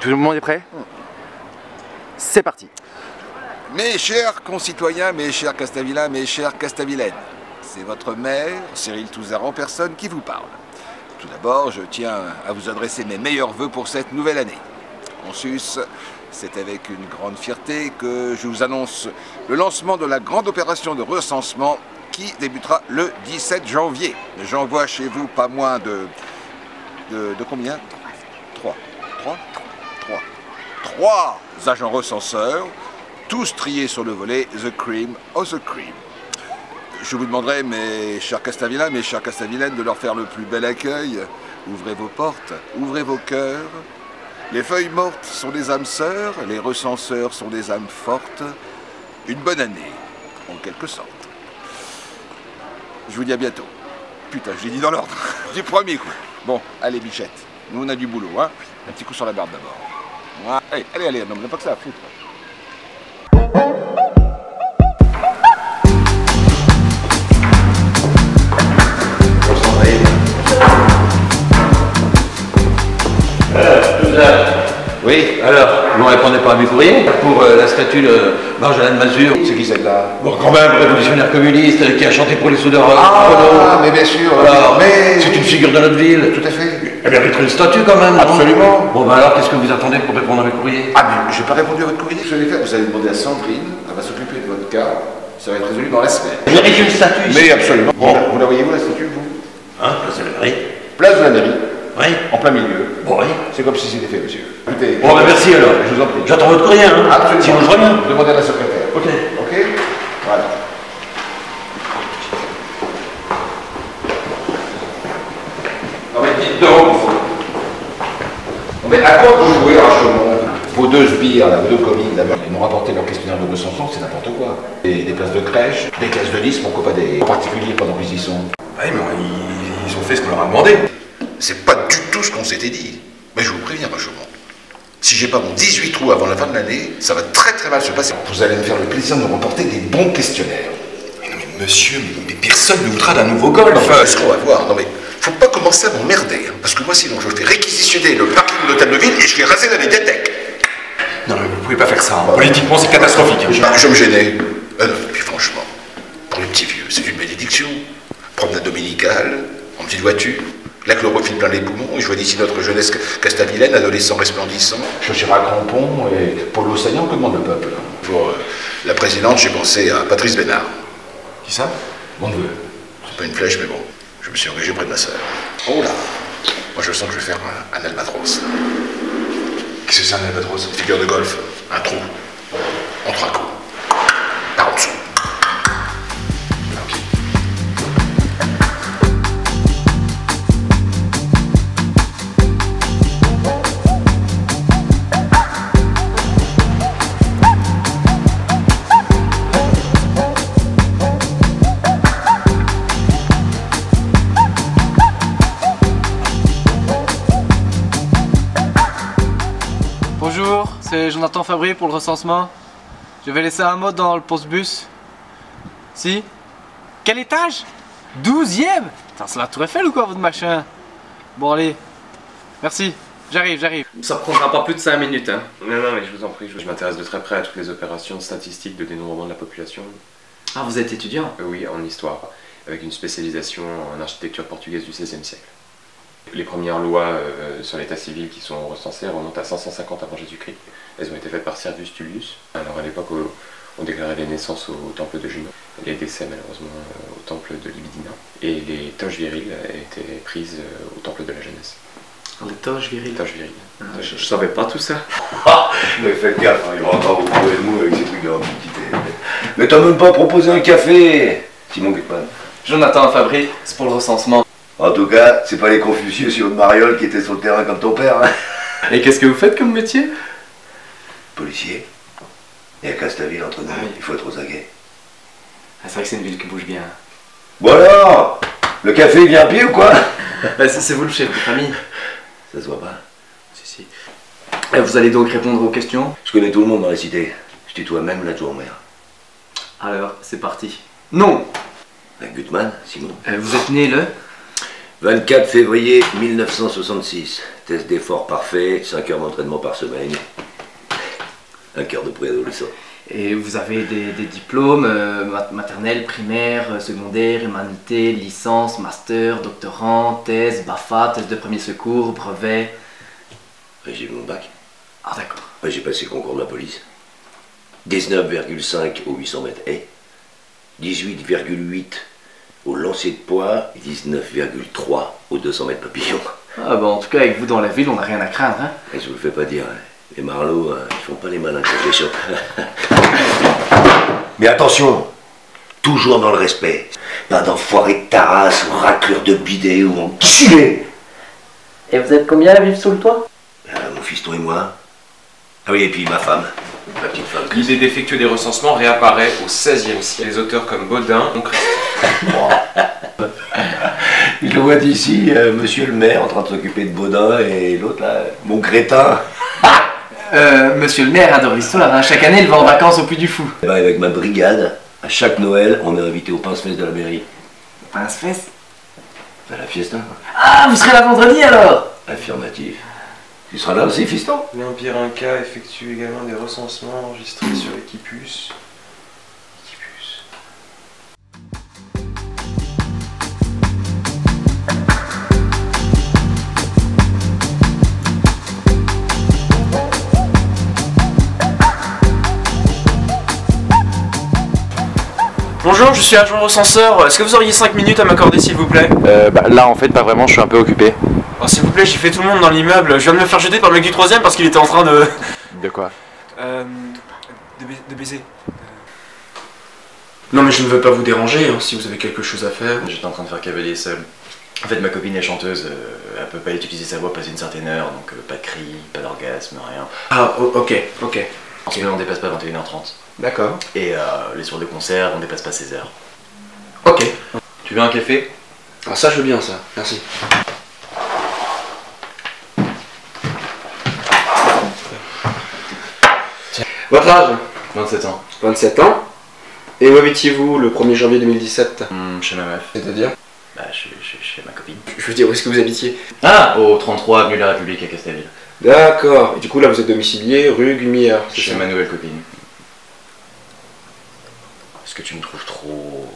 Tout le monde est prêt? C'est parti. Mes chers concitoyens, mes chers Castavilains, mes chers Castavilaines, c'est votre maire, Cyril Touzard en personne, qui vous parle. Tout d'abord, je tiens à vous adresser mes meilleurs vœux pour cette nouvelle année. En sus, c'est avec une grande fierté que je vous annonce le lancement de la grande opération de recensement qui débutera le 17 janvier. J'envoie chez vous pas moins de combien? Trois agents recenseurs, tous triés sur le volet The Cream of the Cream. Je vous demanderai, mes chers Castavilains, mes chères Castavilaines, de leur faire le plus bel accueil. Ouvrez vos portes, ouvrez vos cœurs. Les feuilles mortes sont des âmes sœurs, les recenseurs sont des âmes fortes. Une bonne année, en quelque sorte. Je vous dis à bientôt. Putain, je l'ai dit dans l'ordre. Du premier coup. Bon, allez, bichette. Nous, on a du boulot, hein. Un petit coup sur la barbe d'abord. Allez, non, mais pas que ça à foutre. Oui, alors, vous ne répondez pas à mes courriers pour la statue de Marjolaine Mazur. C'est qui celle-là? Bon, quand même, révolutionnaire communiste qui a chanté pour les soudeurs. Ah, mais bien sûr. Alors, mais c'est une figure de notre ville. Tout à fait. Elle mériterait une statue quand même. Absolument. Bon, ben alors, qu'est-ce que vous attendez pour répondre à mes courriers? Ah, mais j'ai pas répondu à votre courrier. Je vais faire. Vous allez demander à Sandrine, elle va s'occuper de votre cas. Ça va être résolu dans la semaine. Elle mérite une statue. Mais absolument. Bon, vous la voyez où la statue, vous? Hein, place de la mairie. Place de la mairie. Oui. En plein milieu. Bon, oui. C'est comme si c'était fait, monsieur. Écoutez, Bon, ben merci alors. Je vous en prie. J'attends votre courrier, hein. Absolument. Sinon, je reviens. Demandez à la secrétaire. Ok. Ok? Voilà. Non mais dites donc. Non mais à quoi vous jouez, Rachomon? Vos deux sbires, là, vos deux commis, là, ils m'ont rapporté leur questionnaire de recensement, c'est n'importe quoi. Des places de crèche, des classes de liste, pourquoi pas des particuliers pendant qu'ils y sont? Oui, mais ils ont fait ce qu'on leur a demandé. C'est pas du tout ce qu'on s'était dit. Mais je vous préviens, Rachomon. Si j'ai pas mon 18 trous avant la fin de l'année, ça va très très mal se passer. Vous allez me faire le plaisir de me remporter des bons questionnaires. Mais non, mais monsieur, mais personne ne voudra d'un nouveau golf. Non, mais ce qu'on va voir, non mais faut pas commencer à m'emmerder, hein, parce que moi sinon je fais réquisitionner le parking de l'hôtel de ville et je vais raser la médiathèque. Non, mais vous pouvez pas faire ça. Hein. Politiquement, c'est catastrophique. Hein. Je me gênais. Non, puis franchement, pour les petits vieux, c'est une bénédiction. Promenade dominicale, en petite voiture, la chlorophylle plein les poumons, et je vois d'ici notre jeunesse castavilaine, adolescent resplendissant. Chaussures à crampons et polo saillant, que demande le peuple? Pour la présidente, j'ai pensé à Patrice Bénard. Qui ça? Mon neveu. C'est pas une flèche, mais bon, je me suis engagé près de ma sœur. Oh là! Moi je sens que je vais faire un albatros. Qu'est-ce que c'est un albatros? Une figure de golf, un trou, en 3 coups, par en dessous. Bonjour, c'est Jonathan Fabry pour le recensement. Je vais laisser un mot dans le post-bus. Si? Quel étage? 12e? Putain, c'est la tour Eiffel ou quoi votre machin? Bon allez, merci, j'arrive. Ça prendra pas plus de 5 minutes, hein. Non, mais je vous en prie, je m'intéresse de très près à toutes les opérations statistiques de dénombrement de la population. Ah, vous êtes étudiant? Oui, en histoire, avec une spécialisation en architecture portugaise du XVIe siècle. Les premières lois sur l'état civil qui sont recensées remontent à 550 avant Jésus-Christ. Elles ont été faites par Servius Tullius. Alors à l'époque, on déclarait les naissances au temple de Junon, les décès malheureusement au temple de Libidina, et les toges viriles étaient prises au temple de la jeunesse. Les toges viriles? Toges viriles. Ah, je savais pas tout ça. Mais faites gaffe, hein, il va encore vous trouver le mou avec ces trucs de rapidité. Mais t'as même pas proposé un café, Simon Guetman. Jonathan Fabry, c'est pour le recensement. En tout cas, c'est pas les Confucius sur le Mariole qui étaient sur le terrain comme ton père, hein. Et qu'est-ce que vous faites comme métier? Policier. Il y a Castaville entre nous, Ah oui. il faut être aux aguets. Ah, c'est vrai que c'est une ville qui bouge bien. Bon alors, le café vient à pied ou quoi? C'est vous le chef de famille? Ça se voit pas. Si. Vous allez donc répondre aux questions? Je connais tout le monde dans la cité. Je tutoie même l'adjoint au maire. Alors, c'est parti. Non! Gutmann, Simon. Vous êtes né le? 24 février 1966. Test d'effort parfait, 5 heures d'entraînement par semaine. Un quart de préadolescent. Et vous avez des diplômes maternelle, primaire, secondaire, humanité, licence, master, doctorant, thèse, BAFA, thèse de premier secours, brevet. J'ai eu mon bac. Ah d'accord. Ouais, j'ai passé le concours de la police. 19,5 au 800 mètres haies. 18,8 au lancer de poids. Et 19,3 au 200 mètres papillon. Ah bah en tout cas avec vous dans la ville on n'a rien à craindre hein. Et je vous le fais pas dire, hein. Les marlots, ils font pas les malins quand c'est chaud. Mais attention, toujours dans le respect. Pas d'enfoiré de tarasse ou raclure de bidet ou enculé. Et vous êtes combien à vivre sous le toit? Mon fiston et moi. Ah oui, et puis ma femme. Ma petite femme. L'idée d'effectuer des recensements réapparaît au XVIe siècle. Les auteurs comme Baudin ont créé. Je le vois d'ici, monsieur le maire en train de s'occuper de Baudin et l'autre là, mon crétin. Monsieur le maire adore l'histoire, hein. Chaque année il va en vacances au Puy du Fou. Ben, avec ma brigade, à chaque Noël, on est invité au pince-fesse de la mairie. Pince-fesse? À la fiesta. Ah, vous serez là vendredi alors? Affirmatif. Tu seras là aussi, fiston? L'Empire Inca effectue également des recensements enregistrés sur Equipus. Bonjour, je suis agent recenseur. Est-ce que vous auriez 5 minutes à m'accorder s'il vous plaît? Là en fait pas vraiment, je suis un peu occupé. Oh, s'il vous plaît, j'ai fait tout le monde dans l'immeuble. Je viens de me faire jeter par le mec du 3ème parce qu'il était en train de... De quoi? De baiser. Non mais je ne veux pas vous déranger, hein, si vous avez quelque chose à faire. J'étais en train de faire cavalier seul. En fait ma copine est chanteuse, elle peut pas utiliser sa voix passer une certaine heure, donc pas de cris, pas d'orgasme, rien. Ah, ok. En semaine on dépasse pas 21h30. D'accord. Et les soirs de concert on dépasse pas 16h. Ok. Tu veux un café? Ah ça je veux bien ça, merci. Votre âge? 27 ans. 27 ans. Et où habitiez-vous le 1er janvier 2017? Chez ma meuf. C'est-à-dire? Bah chez ma copine. Je veux dire, où est-ce que vous habitiez? Ah, au 33 avenue de la République à Castellville. D'accord. Et du coup là vous êtes domicilié rue Gumière, c'est Chez ça? ma nouvelle copine. Est-ce que tu me trouves trop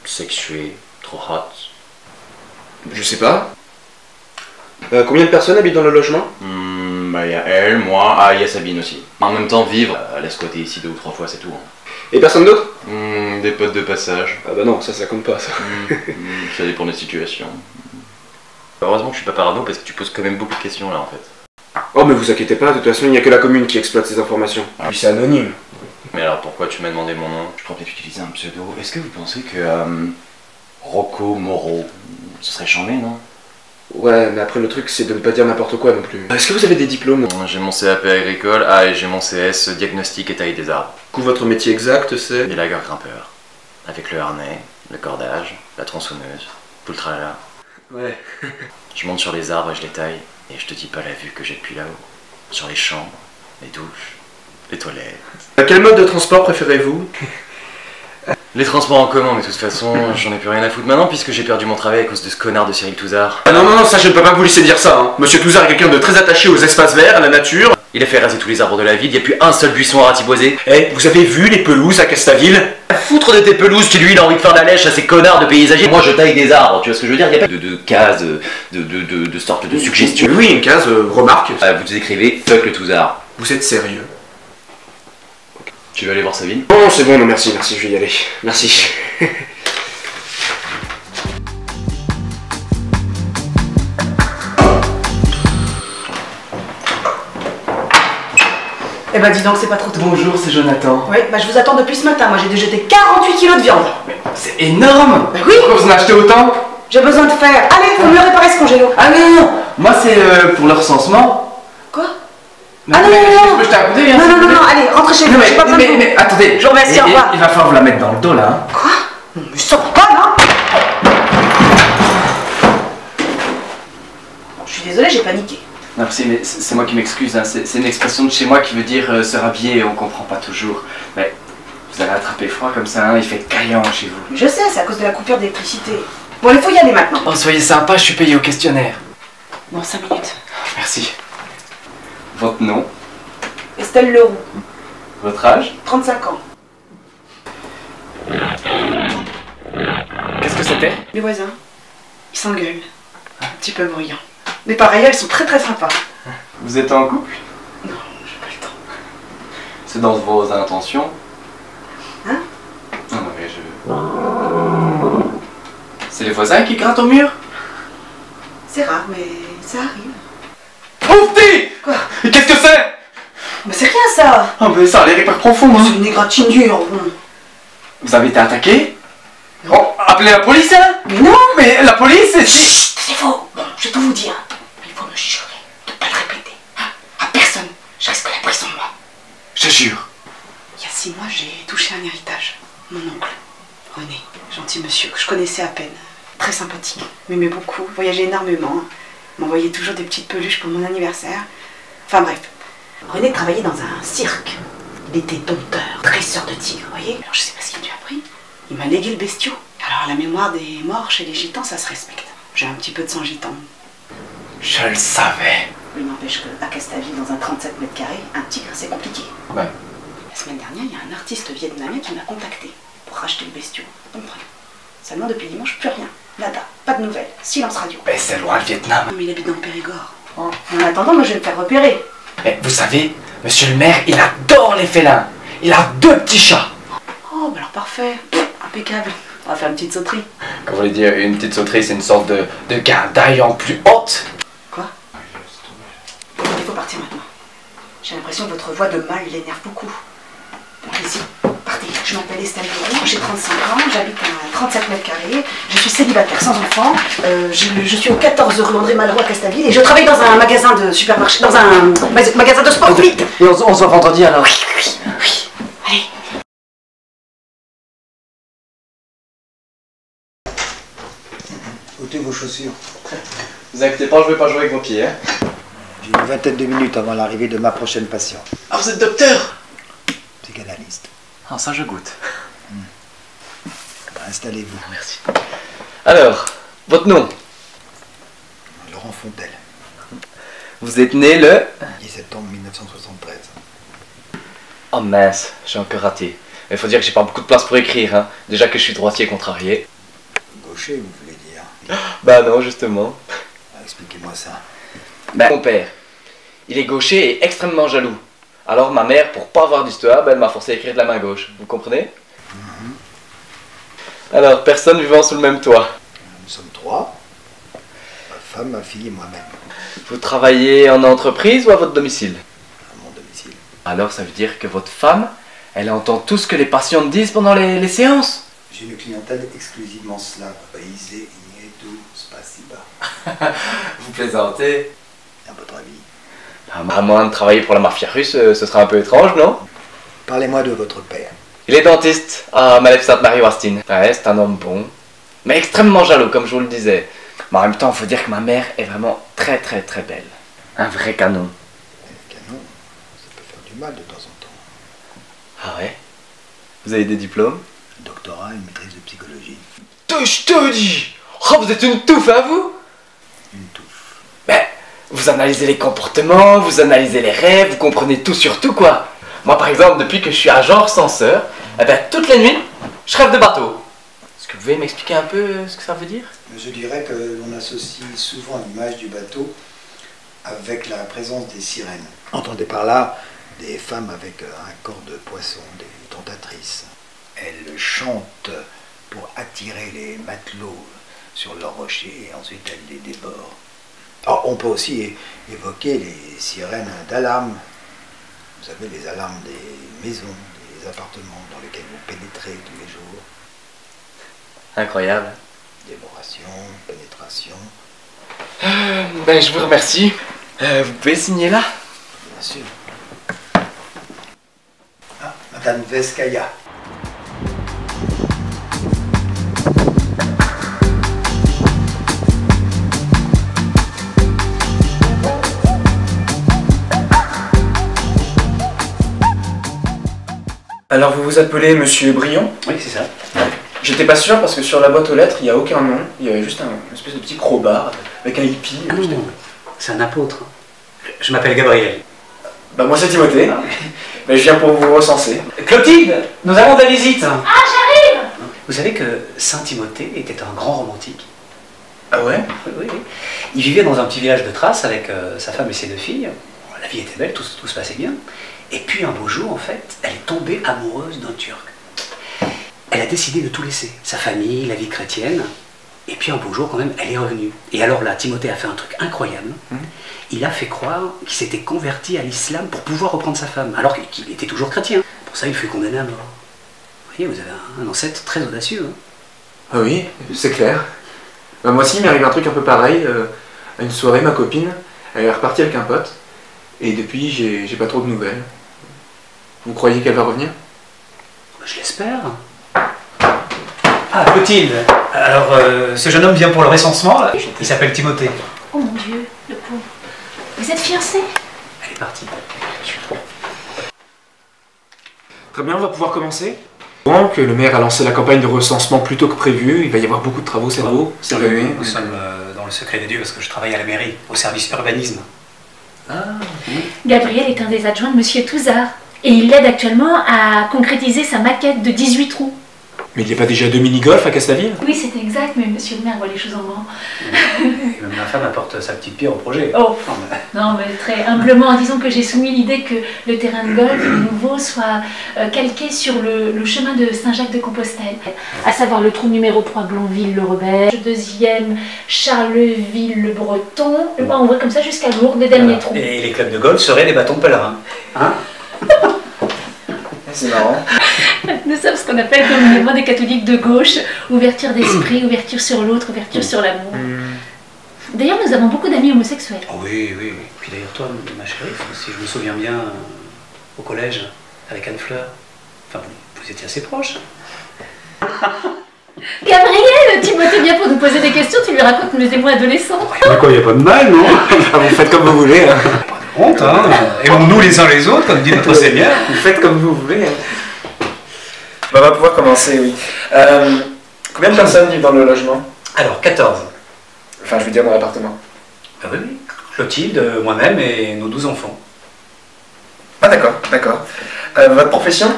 sexué, trop hot? Je sais pas. Combien de personnes habitent dans le logement? Bah y a elle, moi, il y a Sabine aussi. En même temps, vivre, elle a squatté ici 2 ou 3 fois, c'est tout. Hein. Et personne d'autre? Des potes de passage. Ah bah non, ça compte pas ça. Ça dépend des situations. Heureusement que je suis pas parano parce que tu poses quand même beaucoup de questions là en fait. Oh mais vous inquiétez pas, de toute façon il n'y a que la commune qui exploite ces informations. Ah. Puis c'est anonyme. Mais alors pourquoi tu m'as demandé mon nom? Je pourrais peut-être utiliser un pseudo. Est-ce que vous pensez que Rocco Moreau, ce serait chambé, non? Ouais, mais après le truc c'est de ne pas dire n'importe quoi non plus. Est-ce que vous avez des diplômes? J'ai mon CAP agricole, et j'ai mon CS diagnostic et taille des arbres. Du coup votre métier exact c'est? Des lagueurs grimpeurs. Avec le harnais, le cordage, la tronçonneuse, tout le tralala. Ouais. Je monte sur les arbres et je les taille, et je te dis pas la vue que j'ai depuis là-haut. Sur les chambres, les douches, les toilettes. Quel mode de transport préférez-vous? Les transports en commun, mais de toute façon, j'en ai plus rien à foutre maintenant puisque j'ai perdu mon travail à cause de ce connard de Cyril Touzard. Ah non, ça je ne peux pas vous laisser dire ça, hein. Monsieur Touzard est quelqu'un de très attaché aux espaces verts, à la nature. Il a fait raser tous les arbres de la ville, il n'y a plus un seul buisson à ratiboiser. Eh, vous avez vu les pelouses à Castaville? Foutre de tes pelouses, qui lui il a envie de faire la lèche à ces connards de paysagers. Moi je taille des arbres, tu vois ce que je veux dire? Il n'y a pas de cases, de sorte de suggestion. Oui, une case, remarque. Vous écrivez fuck le Touzard. Vous êtes sérieux? Tu veux aller voir Sabine? Non, c'est bon, non merci, je vais y aller. Merci. Eh ben dis donc, c'est pas trop tôt. Bonjour, c'est Jonathan. Oui, bah je vous attends depuis ce matin, moi j'ai déjà jeté 48 kilos de viande. C'est énorme! Bah oui! Pourquoi vous en achetez autant? J'ai besoin de faire. Allez, faut mieux réparer ce congélo. Ah non, moi c'est pour le recensement. Quoi? Non, Ah non, non, je peux te la raconter, hein, non, s'il non, vous non, plaît. non, allez, rentre chez vous, j'ai pas besoin de vous. Mais attendez, Je vous remercie, au revoir. Il va falloir vous la mettre dans le dos là. Hein. Quoi? Mais sors pas, non? Je suis désolée, j'ai paniqué. Non, mais c'est moi qui m'excuse, hein. C'est une expression de chez moi qui veut dire se rhabiller et on comprend pas toujours. Mais vous allez attraper froid comme ça, hein, il fait caillant chez vous. Mais je sais, c'est à cause de la coupure d'électricité. Bon, il faut y aller maintenant. Oh, soyez sympa, je suis payé au questionnaire. Bon, 5 minutes. Merci. Votre nom? Estelle Leroux, Votre âge? 35 ans. Qu'est-ce que c'était? Les voisins, ils s'engueulent. Un petit peu bruyant. Mais pareil, elles sont très très sympas. Vous êtes en couple? Non, j'ai pas le temps. C'est dans vos intentions? Hein? Non, mais je... C'est les voisins qui grattent au mur? C'est rare, mais ça arrive. Pauvre petit! Quoi? Qu'est-ce que c'est? Mais c'est rien ça! Oh, mais ça a l'air hyper profond, hein. C'est une égratignure. Vous avez été attaqué? Oh, appelez la police, hein? Mais non! Mais la police, c'est... Chut, c'est faux! Bon, je vais tout vous dire. Mais il faut me jurer de pas le répéter. Hein? À personne. Je risque la prison, moi. Je jure. Il y a 6 mois, j'ai touché un héritage. Mon oncle, René, gentil monsieur, que je connaissais à peine. Très sympathique, m'aimait beaucoup, voyageait énormément. M'envoyait toujours des petites peluches pour mon anniversaire. Enfin bref. René travaillait dans un cirque. Il était dompteur, dresseur de tigres, vous voyez? Alors je sais pas ce qu'il lui a pris. Il m'a légué le bestiau. Alors la mémoire des morts chez les gitans, ça se respecte. J'ai un petit peu de sang gitan. Je le savais. Il n'empêche qu'à Castaville, dans un 37 mètres carrés, un tigre, c'est compliqué. Ouais. La semaine dernière, il y a un artiste vietnamien qui m'a contacté pour racheter le bestiau. Donc rien. Seulement depuis dimanche, plus rien. Nada. Pas de nouvelles. Silence radio. Mais c'est loin le Vietnam. Non mais il habite dans le Périgord. En attendant, moi je vais me faire repérer. Mais vous savez, monsieur le maire, il adore les félins. Il a 2 petits chats. Oh, bah alors parfait. Impeccable. On va faire une petite sauterie. Quand vous voulez dire une petite sauterie, c'est une sorte de guindaille en plus haute. Quoi? Il faut partir maintenant. J'ai l'impression que votre voix de mâle l'énerve beaucoup. Allez-y, partez. Je m'appelle Estelle Leroux, j'ai 35 ans, j'habite à 37 mètres carrés, je suis célibataire sans enfant, je suis au 14 rue André Malraux à Castaville et je travaille dans un magasin de supermarché, dans un magasin de sport. Vite! Et on se voit vendredi alors. Oui. Allez. Ôtez vos chaussures. Vous inquiétez pas, je vais pas jouer avec vos pieds. Hein. J'ai une vingtaine de minutes avant l'arrivée de ma prochaine patiente. Ah, vous êtes docteur? Psychanalyste. Ah, ça je goûte. Installez-vous. Merci. Alors, votre nom? Laurent Fontel. Vous êtes né le... 10 septembre 1973. Oh mince, j'ai encore raté. Il faut dire que j'ai pas beaucoup de place pour écrire, hein. Déjà que je suis droitier contrarié. Gaucher, vous voulez dire? Bah non, justement. Expliquez-moi ça. Ben, mon père, il est gaucher et extrêmement jaloux. Alors ma mère, pour pas avoir d'histoire, ben, elle m'a forcé à écrire de la main gauche. Vous comprenez? Alors, personne vivant sous le même toit. Nous sommes 3. Ma femme, ma fille et moi-même. Vous travaillez en entreprise ou à votre domicile? À mon domicile. Alors ça veut dire que votre femme, elle entend tout ce que les patients disent pendant les séances? J'ai une clientèle exclusivement slave. Paisé, Ignetu, Spasiba. Vous plaisantez? À votre avis? À moins de travailler pour la mafia russe, ce sera un peu étrange, non? Parlez-moi de votre père. Il est dentiste à Malève Sainte-Marie-Wastine. Ouais, c'est un homme bon, mais extrêmement jaloux, comme je vous le disais. Mais en même temps, il faut dire que ma mère est vraiment très très très belle. Un vrai canon. Le canon, ça peut faire du mal de temps en temps. Ah ouais? Vous avez des diplômes? Doctorat et maîtrise de psychologie. Je te dis! Oh, vous êtes une touffe, hein, vous? Une touffe. Ben, vous analysez les comportements, vous analysez les rêves, vous comprenez tout sur tout, quoi. Moi, par exemple, depuis que je suis agent censeur, eh ben, toutes les nuits, je rêve de bateau. Est-ce que vous pouvez m'expliquer un peu ce que ça veut dire? Je dirais que l'on associe souvent l'image du bateau avec la présence des sirènes. Entendez par là des femmes avec un corps de poisson, des tentatrices. Elles chantent pour attirer les matelots sur leurs rochers et ensuite elles les dévorent. Alors, on peut aussi évoquer les sirènes d'alarme. Vous savez, les alarmes des maisons, des appartements dans lesquels vous pénétrez tous les jours. Incroyable. Dévoration, pénétration. Ben, je vous remercie. Vous pouvez signer là? Bien sûr. Ah, Madame Veskaya. Alors vous vous appelez Monsieur Briand? Oui, c'est ça. J'étais pas sûr parce que sur la boîte aux lettres, il n'y a aucun nom. Il y avait juste une espèce de petit crowbar avec un hippie. Ah non, c'est un apôtre. Je m'appelle Gabriel. Bah moi c'est Timothée. Mais je viens pour vous recenser. Clotilde, nous avons de la visite. Ah, j'arrive! Vous savez que Saint Timothée était un grand romantique. Ah ouais? Oui, oui, oui. Il vivait dans un petit village de Thrace avec sa femme et ses 2 filles. La vie était belle, tout se passait bien. Et puis un beau jour, en fait, elle est tombée amoureuse d'un Turc. Elle a décidé de tout laisser, sa famille, la vie chrétienne. Et puis un beau jour, quand même, elle est revenue. Et alors là, Timothée a fait un truc incroyable. Il a fait croire qu'il s'était converti à l'islam pour pouvoir reprendre sa femme, alors qu'il était toujours chrétien. Pour ça, il fut condamné à mort. Vous voyez, vous avez un ancêtre très audacieux. Hein. Ah oui, c'est clair. Bah moi aussi, il m'est arrivé un truc un peu pareil. À une soirée, ma copine, elle est repartie avec un pote. Et depuis, j'ai pas trop de nouvelles. Vous croyez qu'elle va revenir? Je l'espère. Ah, Clotilde. Alors, ce jeune homme vient pour le recensement, là. Il s'appelle Timothée. Oh mon Dieu, le pauvre. Vous êtes fiancés? Elle est partie. Très bien, on va pouvoir commencer. Donc, le maire a lancé la campagne de recensement plus tôt que prévu. Il va y avoir beaucoup de travaux, c'est beau. C'est vrai, nous sommes dans le secret des dieux parce que je travaille à la mairie, au service urbanisme. Ah, Gabriel est un des adjoints de Monsieur Touzard. Et il l'aide actuellement à concrétiser sa maquette de 18 trous. Mais il n'y a pas déjà 2 mini-golf à Castaville? Oui, c'est exact, mais Monsieur le maire voit les choses en grand. Et même ma femme apporte sa petite pierre au projet. Oh, non, mais très humblement, disons que j'ai soumis l'idée que le terrain de golf nouveau soit calqué sur le chemin de Saint-Jacques-de-Compostelle, à savoir le trou numéro 3 Blonville-le-Rebelle, le 2e Charleville-le-Breton, on voit comme ça jusqu'à Lourdes, le dernier trou. Et les clubs de golf seraient des bâtons pèlerins. Hein? C'est marrant. Nous sommes ce qu'on appelle communément des catholiques de gauche, ouverture d'esprit, ouverture sur l'autre, ouverture sur l'amour. D'ailleurs, nous avons beaucoup d'amis homosexuels. Oh oui, oui, oui. Puis d'ailleurs, toi, ma chérie, si je me souviens bien, au collège, avec Anne Fleur, enfin, vous étiez assez proches. Gabriel, Timothée vient pour nous poser des questions, tu lui racontes nos émois adolescents. Mais quoi, il n'y a pas de mal, non? Vous faites comme vous voulez. Hein. Pas de honte, hein. Aimons-nous les uns les autres, comme dit notre Seigneur. Vous faites comme vous voulez. Hein. Bah, on va pouvoir commencer, oui. Combien de personnes vivent dans le logement? Alors, 14. Enfin, je veux dire dans l'appartement. Ah oui, oui. Clotilde, moi-même et nos 12 enfants. Ah d'accord, d'accord. Votre profession?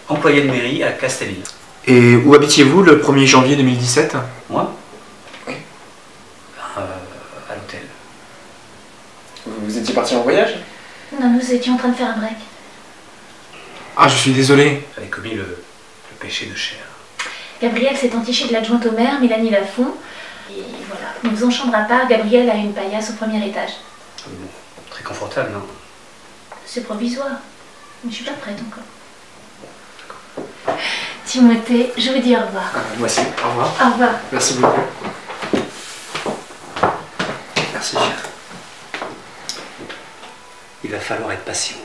Employé de mairie à Castaville. Et où habitiez-vous le 1er janvier 2017? Moi? Oui. À l'hôtel. Vous étiez parti en voyage? Non, nous étions en train de faire un break. Ah, je suis désolé. J'avais commis le péché de chair. Gabriel s'est entiché de l'adjointe au maire, Mélanie Lafont. Et voilà, nous faisons chambre à part, Gabriel a une paillasse au 1er étage. Bon, très confortable, non? C'est provisoire, mais je suis pas prête encore. Timothée, je vous dis au revoir. Moi aussi, au revoir. Au revoir. Merci beaucoup. Merci. Il va falloir être patient.